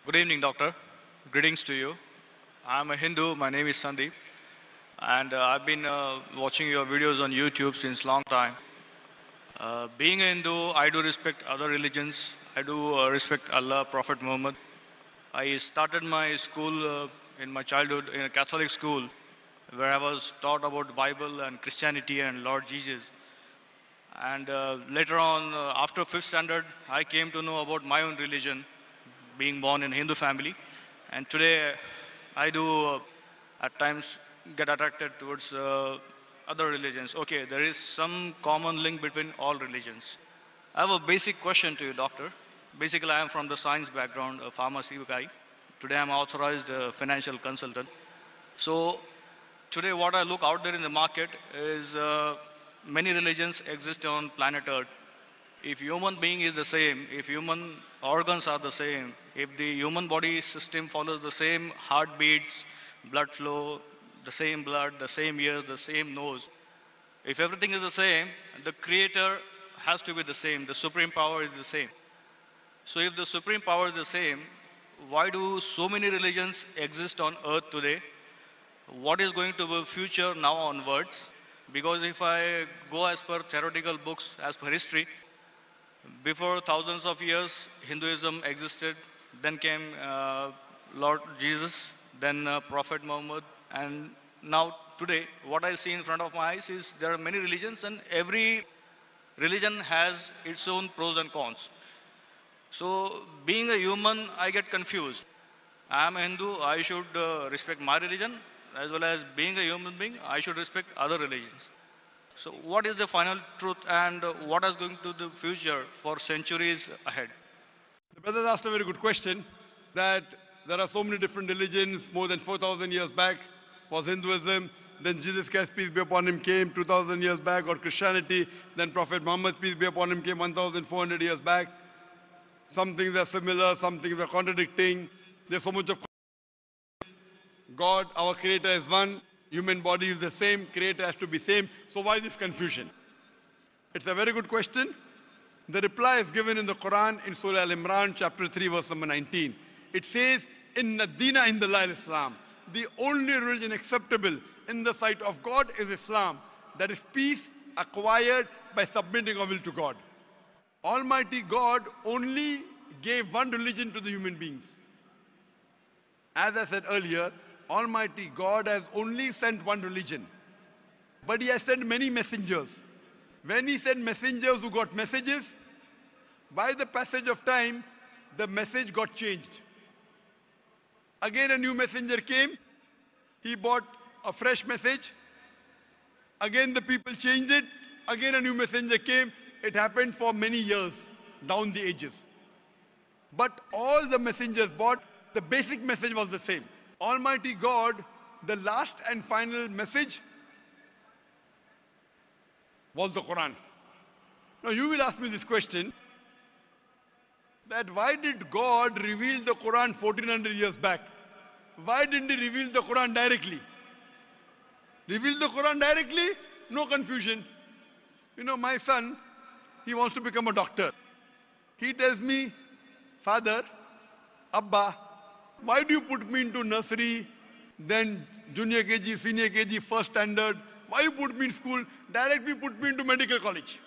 Good evening, Doctor. Greetings to you. I'm a Hindu. My name is Sandeep, and I've been watching your videos on YouTube since long time. Being a Hindu, I do respect other religions. I do respect Allah, Prophet Muhammad. I started my school in my childhood in a Catholic school, where I was taught about Bible and Christianity and Lord Jesus. And later on, after fifth standard, I came to know about my own religion, being born in a Hindu family. And today, I do at times get attracted towards other religions. Okay, there is some common link between all religions. I have a basic question to you, doctor. Basically, I am from the science background, a pharmacy guy. Today, I'm authorized financial consultant. So today, what I look out there in the market is many religions exist on planet Earth. If human being is the same, if human organs are the same, if the human body system follows the same heartbeats, blood flow, the same blood, the same ears, the same nose, if everything is the same, the creator has to be the same. The supreme power is the same. So if the supreme power is the same, why do so many religions exist on earth today? What is going to be future now onwards? Because if I go as per theoretical books, as per history, before thousands of years, Hinduism existed. Then came Lord Jesus, then Prophet Muhammad, and now today, what I see in front of my eyes is there are many religions, and every religion has its own pros and cons. So, being a human, I get confused. I am a Hindu, I should respect my religion, as well as being a human being, I should respect other religions. So, what is the final truth, and what is going to the future for centuries ahead? The brother asked a very good question that there are so many different religions. More than 4,000 years back was Hinduism. Then Jesus Christ, peace be upon him, came 2,000 years back, or Christianity. Then Prophet Muhammad, peace be upon him, came 1,400 years back. Some things are similar, some things are contradicting. There's so much of God, our creator is one, human body is the same, creator has to be same. So why this confusion? It's a very good question. The reply is given in the Quran in Surah Al-Imran, chapter 3, verse number 19. It says, Inna Dina indallah Islam. The only religion acceptable in the sight of God is Islam. That is peace acquired by submitting our will to God. Almighty God only gave one religion to the human beings. As I said earlier, Almighty God has only sent one religion. But He has sent many messengers. When He sent messengers who got messages, by the passage of time, the message got changed. Again a new messenger came, he brought a fresh message. Again the people changed it, again a new messenger came. It happened for many years, down the ages. But all the messengers brought, the basic message was the same. Almighty God, the last and final message was the Quran. Now you will ask me this question, that why did God reveal the Quran 1400 years back? Why didn't He reveal the Quran directly? Reveal the Quran directly? No confusion. You know, my son, he wants to become a doctor. He tells me, Father, Abba, why do you put me into nursery, then junior KG, senior KG, first standard? Why you put me in school? Directly put me into medical college.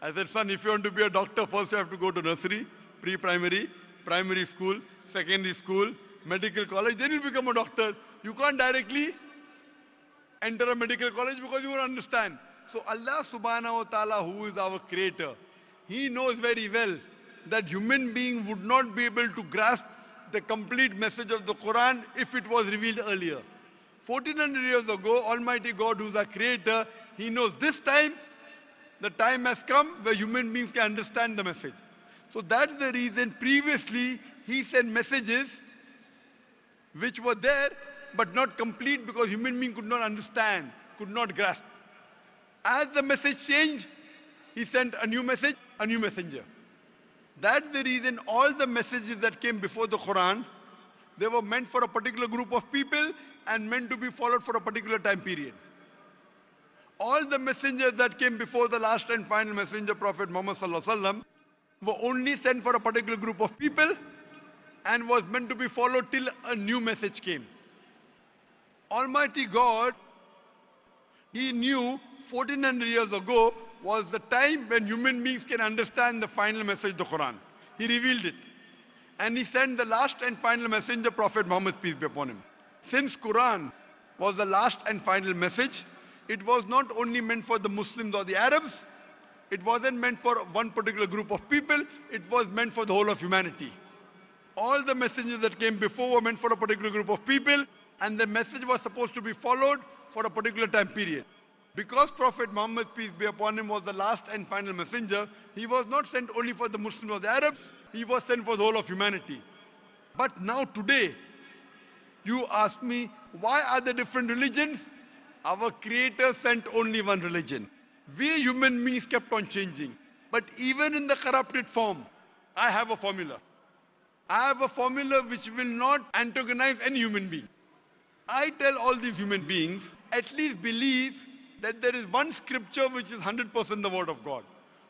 I said, son, if you want to be a doctor, first you have to go to nursery, pre-primary, primary school, secondary school, medical college, then you become a doctor. You can't directly enter a medical college because you won't understand. So Allah subhanahu wa ta'ala, who is our creator, He knows very well that human being would not be able to grasp the complete message of the Quran if it was revealed earlier. 1400 years ago, Almighty God, who is our creator, He knows this time, the time has come where human beings can understand the message. So that's the reason previously He sent messages which were there but not complete because human being could not understand, could not grasp. As the message changed, He sent a new message, a new messenger. That's the reason all the messages that came before the Quran, they were meant for a particular group of people and meant to be followed for a particular time period. All the messengers that came before the last and final messenger, Prophet Muhammad Sallallahu Alaihi Wasallam, were only sent for a particular group of people and was meant to be followed till a new message came. Almighty God, He knew 1400 years ago was the time when human beings can understand the final message of the Quran. He revealed it. And He sent the last and final messenger, Prophet Muhammad, peace be upon him. Since Quran was the last and final message, it was not only meant for the Muslims or the Arabs, it wasn't meant for one particular group of people, it was meant for the whole of humanity. All the messengers that came before were meant for a particular group of people, and the message was supposed to be followed for a particular time period. Because Prophet Muhammad, peace be upon him, was the last and final messenger, he was not sent only for the Muslims or the Arabs, he was sent for the whole of humanity. But now today, you ask me, why are there different religions? Our Creator sent only one religion. We human beings kept on changing. But even in the corrupted form, I have a formula. I have a formula which will not antagonize any human being. I tell all these human beings, at least believe that there is one scripture which is 100% the word of God.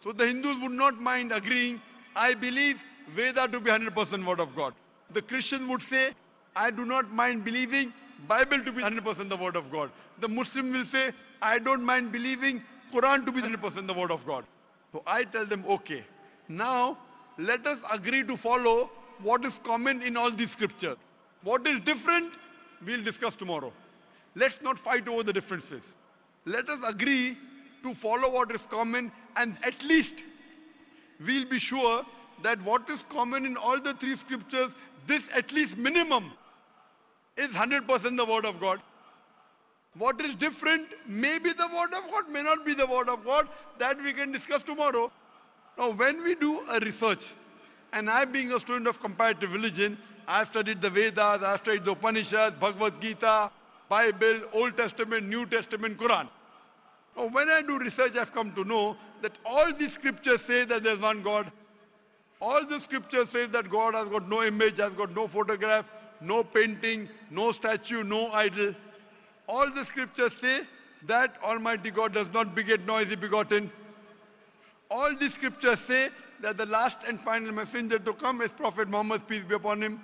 So the Hindus would not mind agreeing, I believe Veda to be 100% word of God. The Christians would say, I do not mind believing Bible to be 100% the word of God. The Muslim will say, I don't mind believing Quran to be 100% the word of God. So I tell them, okay, now let us agree to follow what is common in all these scriptures. What is different, we'll discuss tomorrow. Let's not fight over the differences. Let us agree to follow what is common, and at least we'll be sure that what is common in all the three scriptures, this at least minimum is 100% the word of God. What is different may be the word of God, may not be the word of God. That we can discuss tomorrow. Now, when we do a research, and I being a student of comparative religion, I've studied the Vedas, I've studied the Upanishads, Bhagavad Gita, Bible, Old Testament, New Testament, Quran. Now, when I do research, I've come to know that all these scriptures say that there's one God. All the scriptures say that God has got no image, has got no photograph, no painting, no statue, no idol. All the scriptures say that Almighty God does not beget nor is He begotten. All the scriptures say that the last and final messenger to come is Prophet Muhammad, peace be upon him.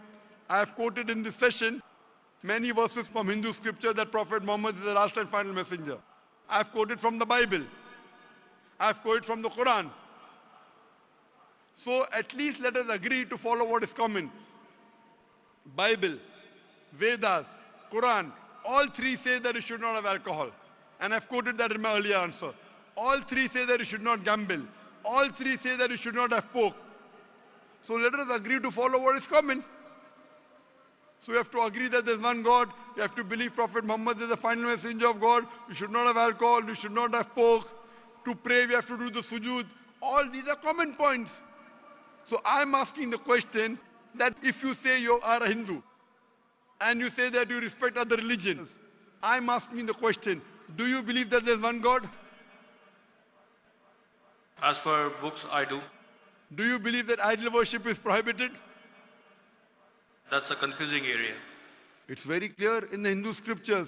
I have quoted in this session many verses from Hindu scripture that Prophet Muhammad is the last and final messenger. I have quoted from the Bible. I have quoted from the Quran. So at least let us agree to follow what is common. Bible, Vedas, Quran, all three say that you should not have alcohol. And I've quoted that in my earlier answer. All three say that you should not gamble. All three say that you should not have pork. So let us agree to follow what is common. So we have to agree that there's one God. You have to believe Prophet Muhammad is the final messenger of God. You should not have alcohol. You should not have pork. To pray, we have to do the sujood. All these are common points. So I'm asking the question that if you say you are a Hindu and you say that you respect other religions, I'm asking the question, do you believe that there's one God? As per books, I do. Do you believe that idol worship is prohibited? That's a confusing area. It's very clear in the Hindu scriptures.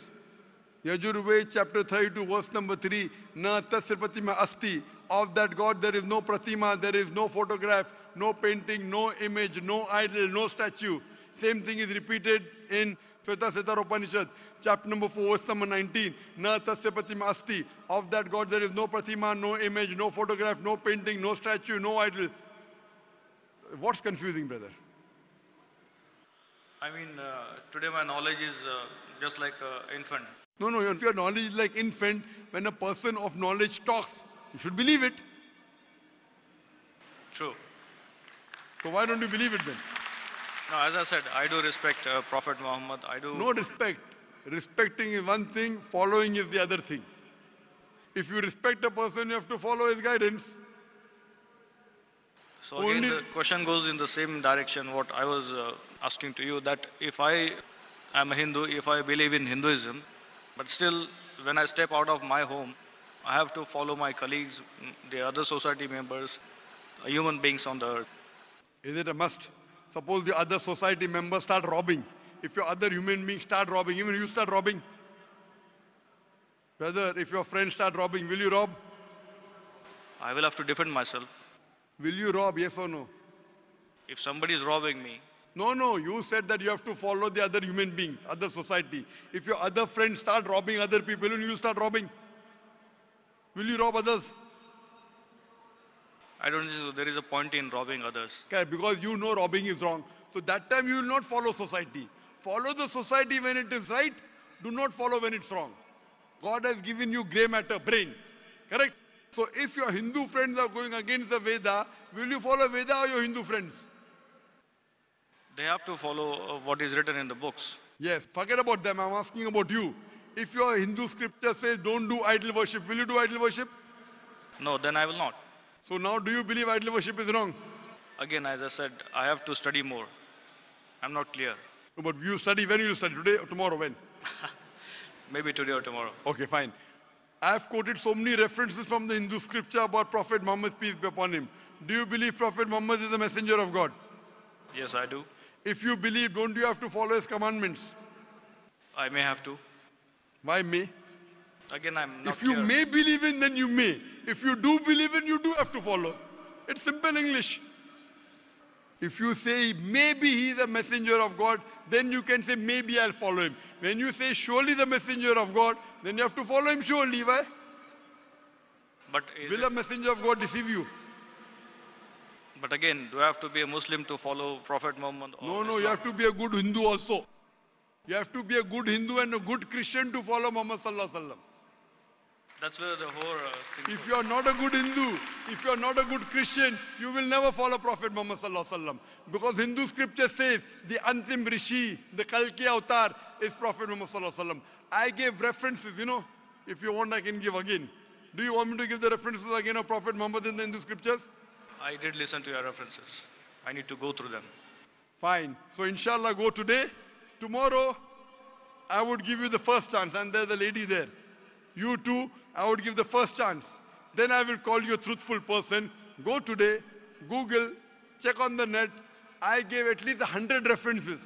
Yajurved chapter 32 verse number 3, Na tasya pratima asti. Of that God there is no pratima, there is no photograph, no painting, no image, no idol, no statue. Same thing is repeated in Shveta Upanishad, chapter number 4, verse number 19. Na tasya pratima asti. Of that God there is no pratima, no image, no photograph, no painting, no statue, no idol. What's confusing, brother? I mean, today my knowledge is just like an infant. No, if your knowledge is like infant, when a person of knowledge talks, you should believe it. True. So why don't you believe it then? No, as I said, I do respect Prophet Muhammad. I do. No respect. Respecting is one thing, following is the other thing. If you respect a person, you have to follow his guidance. So again, the question goes in the same direction what I was asking to you, that if I am a Hindu, if I believe in Hinduism, but still when I step out of my home, I have to follow my colleagues, the other society members, human beings on the earth. Is it a must? Suppose the other society members start robbing. If your other human beings start robbing, even you start robbing. Brother, if your friends start robbing, will you rob? I will have to defend myself. Will you rob, yes or no? If somebody is robbing me, No, no, you said that you have to follow the other human beings, other society. If your other friends start robbing other people, will you start robbing? Will you rob others? I don't think so there is a point in robbing others. Okay, because you know robbing is wrong. So that time you will not follow society. Follow the society when it is right. Do not follow when it's wrong. God has given you grey matter, brain. Correct? So if your Hindu friends are going against the Veda, will you follow Veda or your Hindu friends? They have to follow what is written in the books. Yes, forget about them. I'm asking about you. If your Hindu scripture says don't do idol worship, will you do idol worship? No, then I will not. So now do you believe idol worship is wrong? Again, as I said, I have to study more. I'm not clear. No, but you study, when will you study? Today or tomorrow? When? Maybe today or tomorrow. Okay, fine. I have quoted so many references from the Hindu scripture about Prophet Muhammad, peace be upon him. Do you believe Prophet Muhammad is the messenger of God? Yes, I do. If you believe, don't you have to follow his commandments? I may have to. Why may? Again, I'm not If you clear. may believe in, then you may. If you do believe in, you do have to follow. It's simple English. If you say maybe he is a messenger of God, then you can say maybe I'll follow him. When you say surely the messenger of God, then you have to follow him surely. Why? But, is Will it- a messenger of God deceive you? but again, do I have to be a Muslim to follow Prophet Muhammad? Or No, no, you Islam? have to be a good Hindu also. You have to be a good Hindu and a good Christian to follow Muhammad Sallallahu Alaihi Wasallam. That's where the whole thing If goes. you are not a good Hindu, if you are not a good Christian, you will never follow Prophet Muhammad Sallallahu Alaihi Wasallam. Because Hindu scripture says the Antim Rishi, the Kalki avatar is Prophet Muhammad Sallallahu Alaihi Wasallam. I gave references, you know. If you want, I can give again. Do you want me to give the references again of Prophet Muhammad in the Hindu scriptures? I did listen to your references. I need to go through them. Fine. So inshallah go today. Tomorrow, I would give you the first chance. And there's a lady there. You too, I would give the first chance. Then I will call you a truthful person. Go today, Google, check on the net. I gave at least 100 references.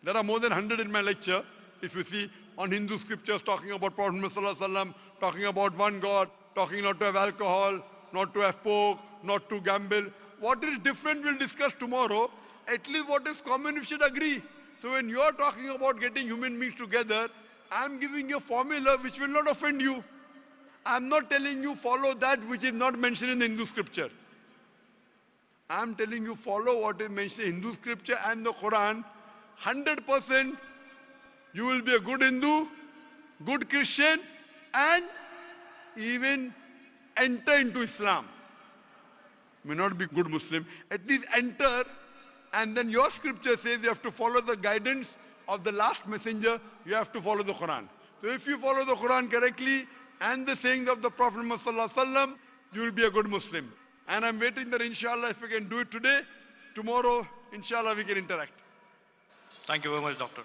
There are more than 100 in my lecture. If you see on Hindu scriptures talking about Prophet Muhammad Sallallahu Alaihi Wasallam, talking about one God, talking not to have alcohol, not to have pork, not to gamble. What is different we'll discuss tomorrow. At least what is common we should agree. So when you are talking about getting human beings together, I'm giving you a formula which will not offend you. I'm not telling you follow that which is not mentioned in the Hindu scripture. I'm telling you follow what is mentioned in Hindu scripture and the Quran. 100% you will be a good Hindu, good Christian, and even enter into Islam. May not be good Muslim, at least enter, and then your scripture says you have to follow the guidance of the last messenger, you have to follow the Quran. So if you follow the Quran correctly and the sayings of the Prophet Muhammad Sallallahu Alaihi Wasallam, you will be a good Muslim. And I'm waiting that inshallah if we can do it today, tomorrow inshallah we can interact. Thank you very much, doctor.